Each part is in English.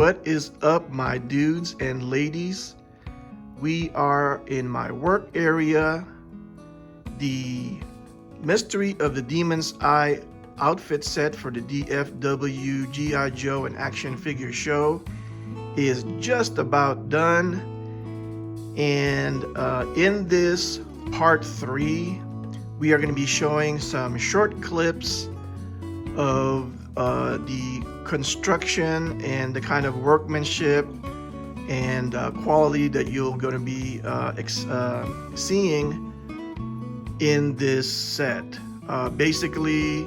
What is up, my dudes and ladies? We are in my work area, the Mystery of the Demon's Eye outfit set for the DFW G.I. Joe and action figure show is just about done. And in this part 3, we are going to be showing some short clips of the construction and the kind of workmanship and quality that you're going to be seeing in this set. Basically,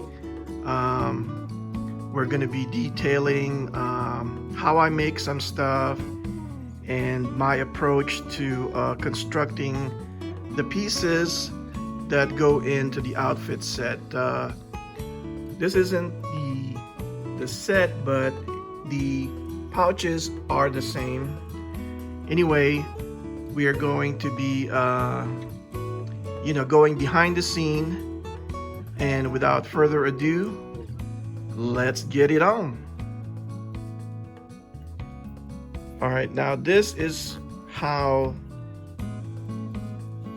we're going to be detailing how I make some stuff and my approach to constructing the pieces that go into the outfit set. This isn't the set, but the pouches are the same. Anyway, we are going to be going behind the scene, and without further ado, let's get it on. All right, now this is how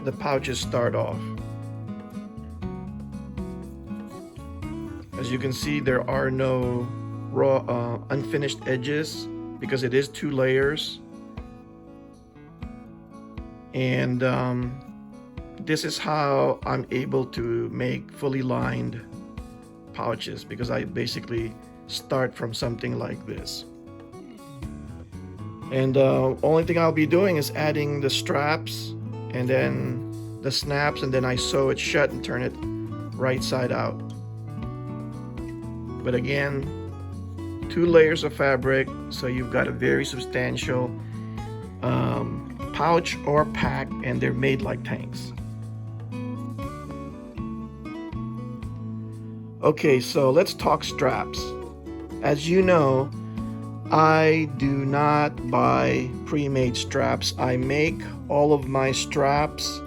the pouches start off. As you can see, there are no raw unfinished edges because it is 2 layers. And this is how I'm able to make fully lined pouches, because I basically start from something like this. And only thing I'll be doing is adding the straps and then the snaps, and then I sew it shut and turn it right side out. But again, 2 layers of fabric, so you've got a very substantial pouch or pack, and they're made like tanks. Okay, so let's talk straps. As you know, I do not buy pre-made straps. I make all of my straps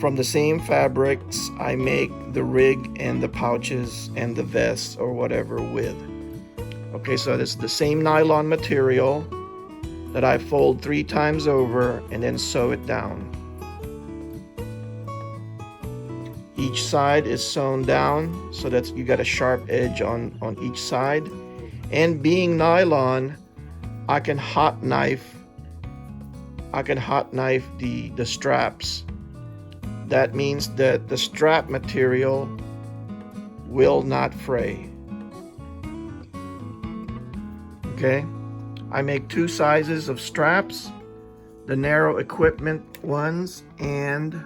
from the same fabrics I make the rig and the pouches and the vests or whatever with. Okay, so it's the same nylon material that I fold 3 times over and then sew it down. Each side is sewn down so that you got a sharp edge on each side. And being nylon, I can hot knife the straps. That means that the strap material will not fray. Okay, I make 2 sizes of straps, the narrow equipment ones and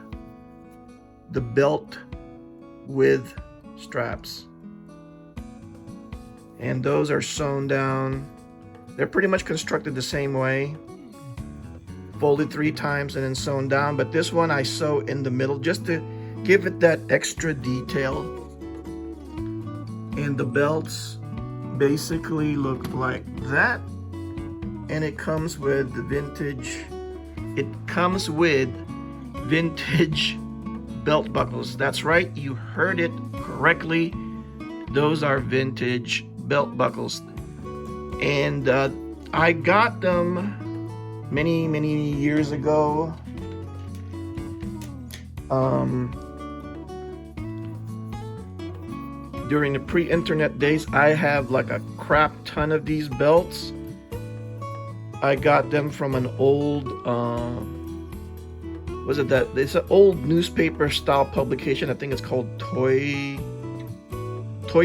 the belt with straps. And those are sewn down. They're pretty much constructed the same way. Folded 3 times and then sewn down, but this one I sew in the middle just to give it that extra detail. And the belts basically look like that, and it comes with the vintage belt buckles. That's right, you heard it correctly. Those are vintage belt buckles, and I got them many years ago. During the pre-internet days, I have like a crap ton of these belts. I got them from an old it's an old newspaper style publication. I think it's called Toy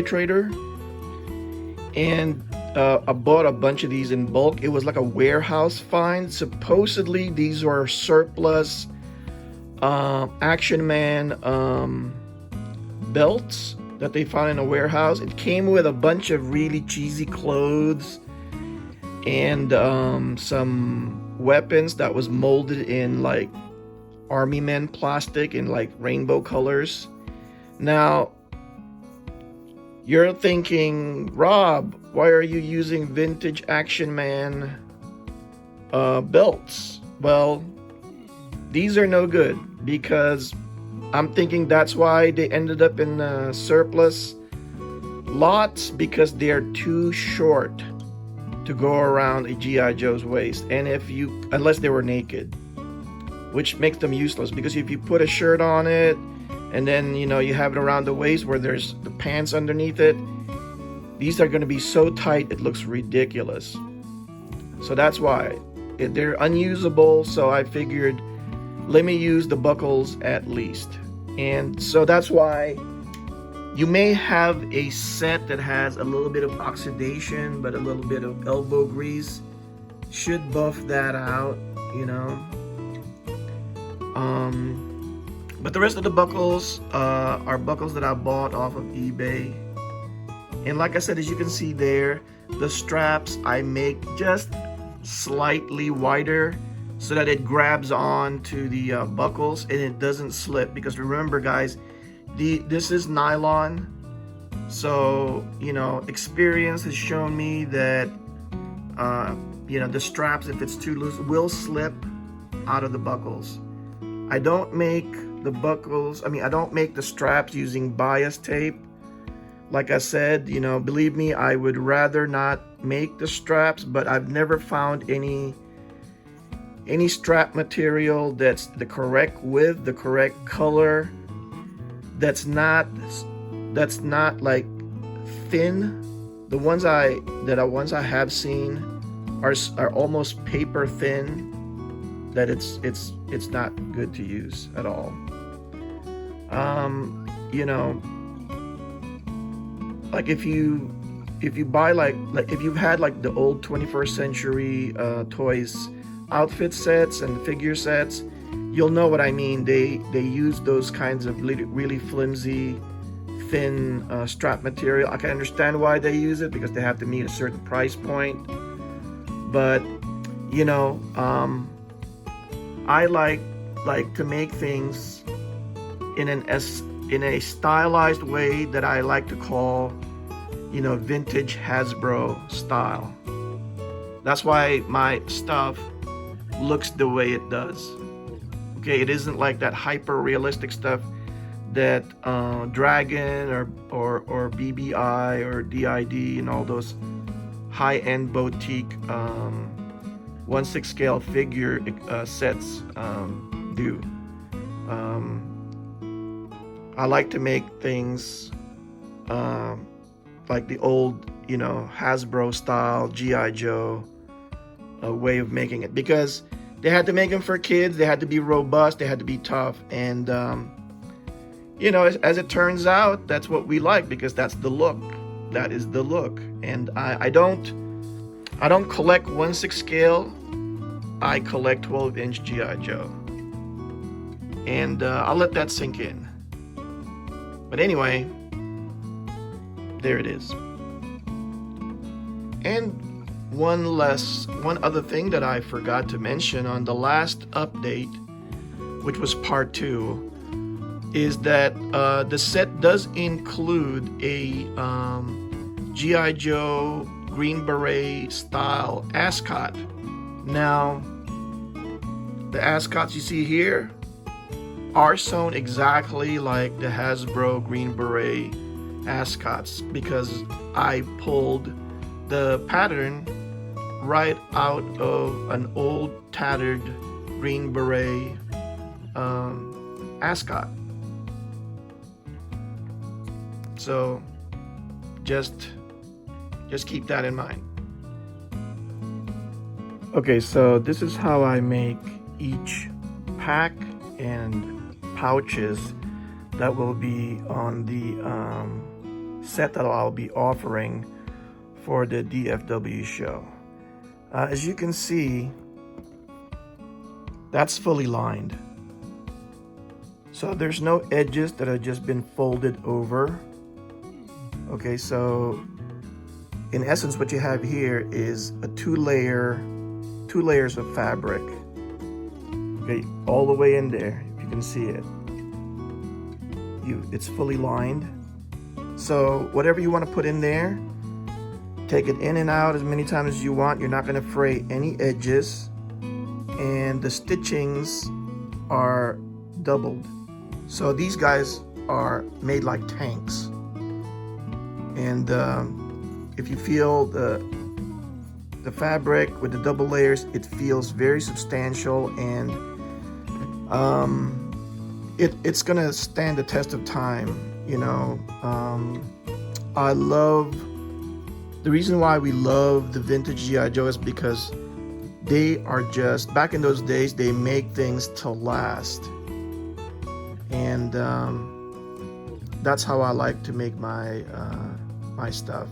Trader. And I bought a bunch of these in bulk. It was like a warehouse find. Supposedly these were surplus Action Man belts that they found in a warehouse. It came with a bunch of really cheesy clothes and some weapons that was molded in like Army Men plastic in like rainbow colors. Now you're thinking, Rob, why are you using vintage Action Man belts? Well, these are no good, because I'm thinking that's why they ended up in surplus lots, because they're too short to go around a GI Joe's waist, and unless they were naked, which makes them useless, because if you put a shirt on it and then you have it around the waist where there's the pants underneath it, these are going to be so tight it looks ridiculous. So that's why they're unusable. So I figured, let me use the buckles at least. And so that's why you may have a set that has a little bit of oxidation, but a little bit of elbow grease should buff that out, But the rest of the buckles are buckles that I bought off of eBay. And like I said, as you can see there, the straps I make just slightly wider so that it grabs on to the buckles and it doesn't slip. Because remember, guys, this is nylon. So, experience has shown me that, the straps, if it's too loose, will slip out of the buckles. I don't make the straps using bias tape. Like I said, believe me, I would rather not make the straps, but I've never found any strap material that's the correct width, the correct color, that's not like thin. The ones I have seen are almost paper thin, that it's not good to use at all. Like if you buy like if you've had like the old 21st century toys outfit sets and figure sets, you'll know what I mean. They use those kinds of really flimsy, thin strap material. I can understand why they use it, because they have to meet a certain price point. But I like to make things in a stylized way that I like to call, vintage Hasbro style. That's why my stuff looks the way it does. Okay, it isn't like that hyper realistic stuff that Dragon or BBI or DID and all those high-end boutique 1/6 scale figure sets do. I like to make things like the old, Hasbro style G.I. Joe way of making it, because they had to make them for kids. They had to be robust. They had to be tough. And, as it turns out, that's what we like, because that's the look. That is the look. And I don't collect 1/6 scale. I collect 12-inch G.I. Joe. And I'll let that sink in. But anyway, there it is. And one other thing that I forgot to mention on the last update, which was part 2, is that the set does include a G.I. Joe Green Beret style ascot. Now, the ascots you see here are sewn exactly like the Hasbro Green Beret ascots, because I pulled the pattern right out of an old tattered Green Beret ascot. So just keep that in mind. Okay, so this is how I make each pack and pouches that will be on the set that I'll be offering for the DFW show. As you can see, that's fully lined. So there's no edges that have just been folded over. Okay, so in essence what you have here is a two layers of fabric. Okay, all the way in there, if you can see it. It's fully lined. So whatever you want to put in there, take it in and out as many times as you want. You're not going to fray any edges. And the stitchings are doubled. So these guys are made like tanks. And if you feel the the fabric with the double layers, it feels very substantial, and it's gonna stand the test of time, you know. I love, the reason why we love the vintage G.I. Joe is because they are just, back in those days, they make things to last. And that's how I like to make my my stuff.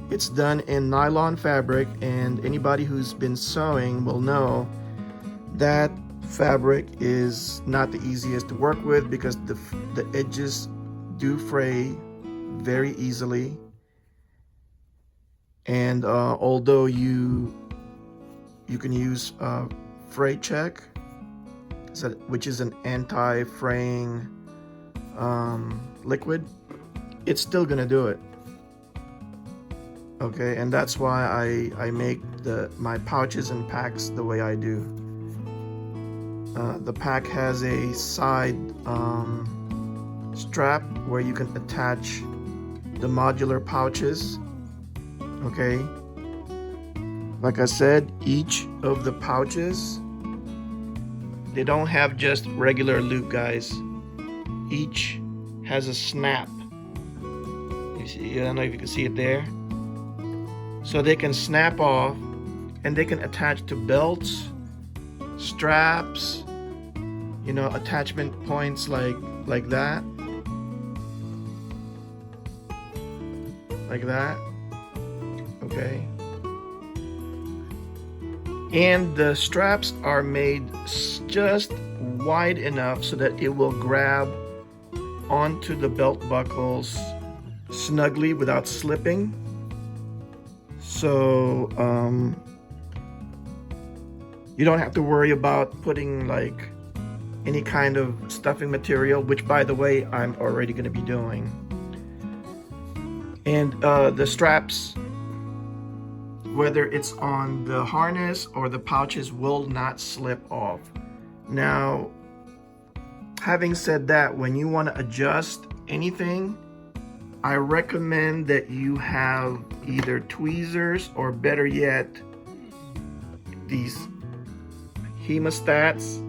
It's done in nylon fabric, and anybody who's been sewing will know that fabric is not the easiest to work with because the edges do fray very easily. And although you can use fray check, which is an anti-fraying liquid, it's still gonna do it. Okay, and that's why I make my pouches and packs the way I do. The pack has a side strap where you can attach the modular pouches. Okay, like I said, each of the pouches, they don't have just regular loop, guys. Each has a snap. You see, I don't know if you can see it there. So they can snap off, and they can attach to belts, straps, you know, attachment points like that. Like that. Okay. And the straps are made just wide enough so that it will grab onto the belt buckles snugly without slipping. So you don't have to worry about putting like any kind of stuffing material, which by the way I'm already going to be doing. And the straps, whether it's on the harness or the pouches, will not slip off. Now, having said that, when you want to adjust anything, I recommend that you have either tweezers or, better yet, these hemostats.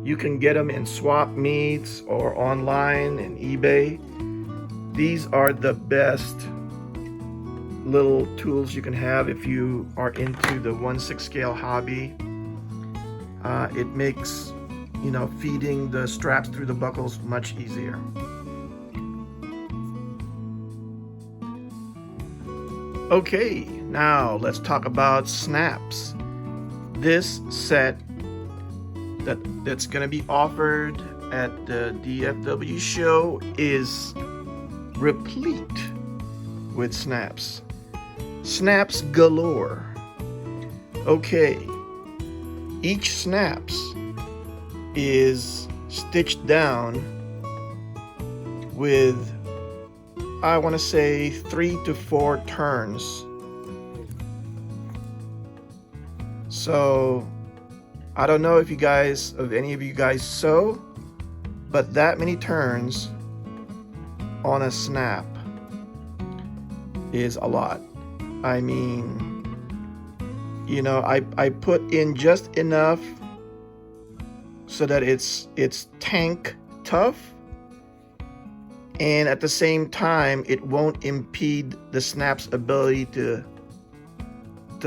You can get them in swap meets or online in eBay. These are the best little tools you can have if you are into the 1/6 scale hobby. It makes, you know, feeding the straps through the buckles much easier. Okay, now let's talk about snaps. This set that's going to be offered at the DFW show is replete with snaps. Snaps galore. Okay, each snaps is stitched down with, I want to say, 3 to 4 turns. So I don't know if any of you guys sew, but that many turns on a snap is a lot. I mean, you know, I put in just enough so that it's tank tough, and at the same time it won't impede the snap's ability to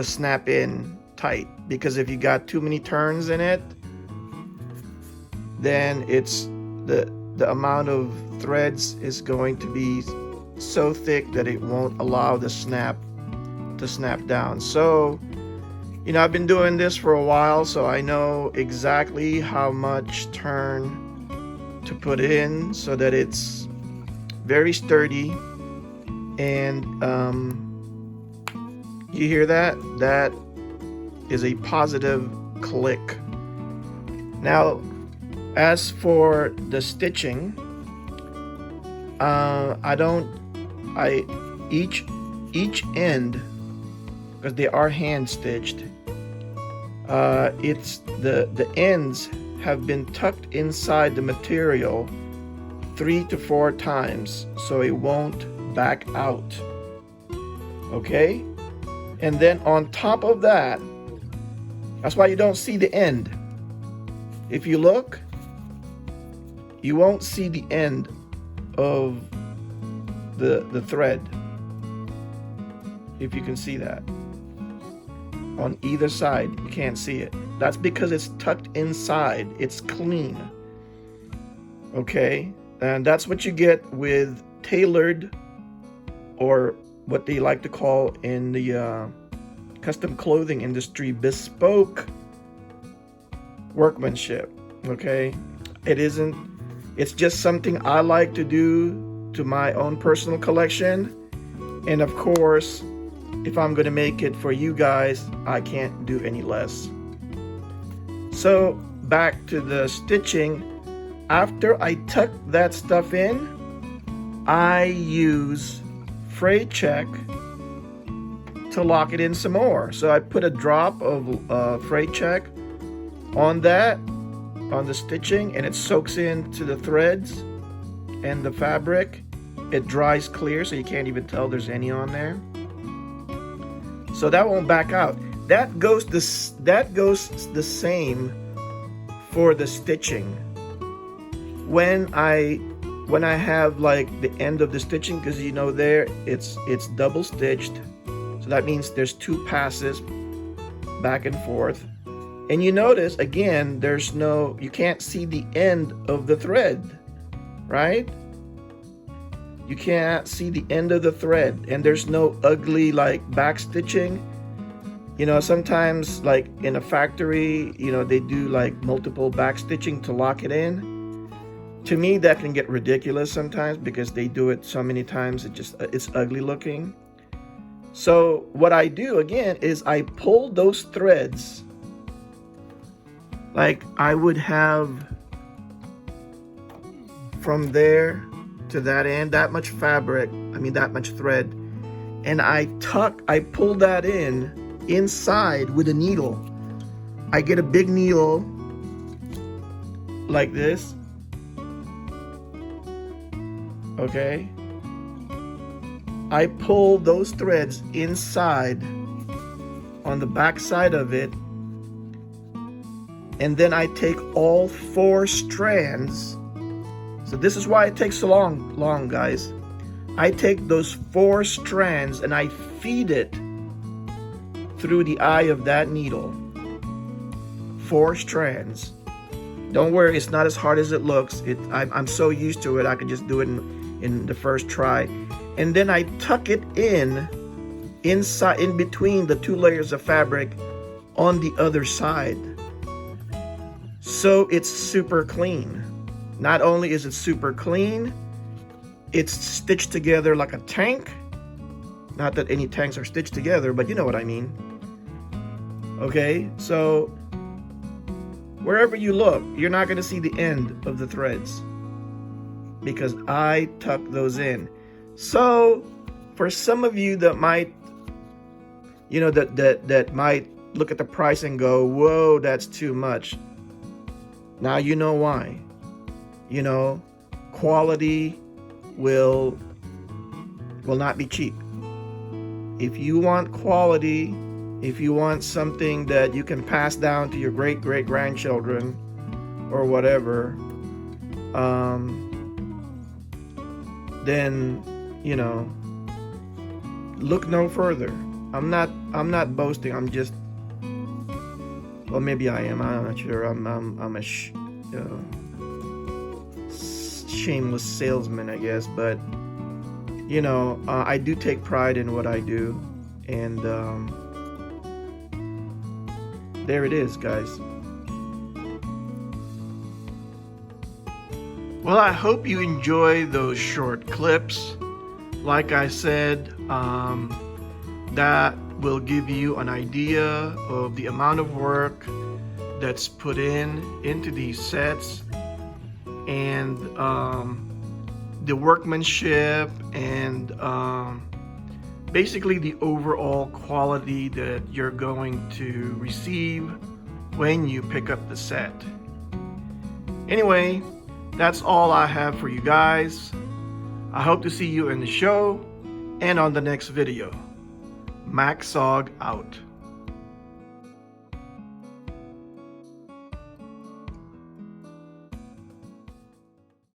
snap in tight, because if you got too many turns in it, then it's the amount of threads is going to be so thick that it won't allow the snap to snap down. So, you know, I've been doing this for a while, so I know exactly how much turn to put in so that it's very sturdy. And you hear that? That is a positive click. Now, as for the stitching, each end, because they are hand stitched, it's the ends have been tucked inside the material 3 to 4 times so it won't back out. Okay? And then on top of that, that's why you don't see the end. If you look, you won't see the end of the thread. If you can see that. On either side, you can't see it. That's because it's tucked inside. It's clean. Okay? And that's what you get with tailored, or what they like to call in the custom clothing industry, bespoke workmanship. Okay? It's just something I like to do to my own personal collection. And of course, if I'm gonna make it for you guys, I can't do any less. So back to the stitching. After I tuck that stuff in, I use fray check to lock it in some more. So I put a drop of fray check on that, on the stitching, and it soaks into the threads and the fabric. It dries clear, so you can't even tell there's any on there. So that won't back out. That goes the same for the stitching. When I have like the end of the stitching, because you know there it's double stitched, so that means there's two passes back and forth. And you notice again, you can't see the end of the thread, right? You can't see the end of the thread, and there's no ugly like back stitching. You know, sometimes like in a factory, you know, they do like multiple back stitching to lock it in. To me, that can get ridiculous sometimes because they do it so many times, it's ugly looking. So what I do again is I pull those threads, like I would have from there to that end, that much fabric, that much thread, and I pull that inside with a needle. I get a big needle like this, okay? I pull those threads inside on the back side of it, and then I take all 4 strands. So this is why it takes so long, guys. I take those 4 strands and I feed it through the eye of that needle. 4 strands. Don't worry, it's not as hard as it looks. I'm so used to it, I could just do it in the first try. And then I tuck it inside, in between the 2 layers of fabric on the other side. So it's super clean. Not only is it super clean, it's stitched together like a tank. Not that any tanks are stitched together, but you know what I mean. Okay, so wherever you look, you're not going to see the end of the threads because I tuck those in. So for some of you that might, you know, that might look at the price and go, whoa, that's too much. Now you know why. You know, quality will not be cheap. If you want quality, if you want something that you can pass down to your great-great-grandchildren or whatever, then, you know, look no further. I'm not boasting. I'm just, well, maybe I am. I'm not sure. I'm a shameless salesman, I guess, but you know, I do take pride in what I do, and there it is, guys. Well, I hope you enjoy those short clips. Like I said, that will give you an idea of the amount of work that's put into these sets, and the workmanship, and basically the overall quality that you're going to receive when you pick up the set. Anyway, that's all I have for you guys. I hope to see you in the show and on the next video. MacSog out.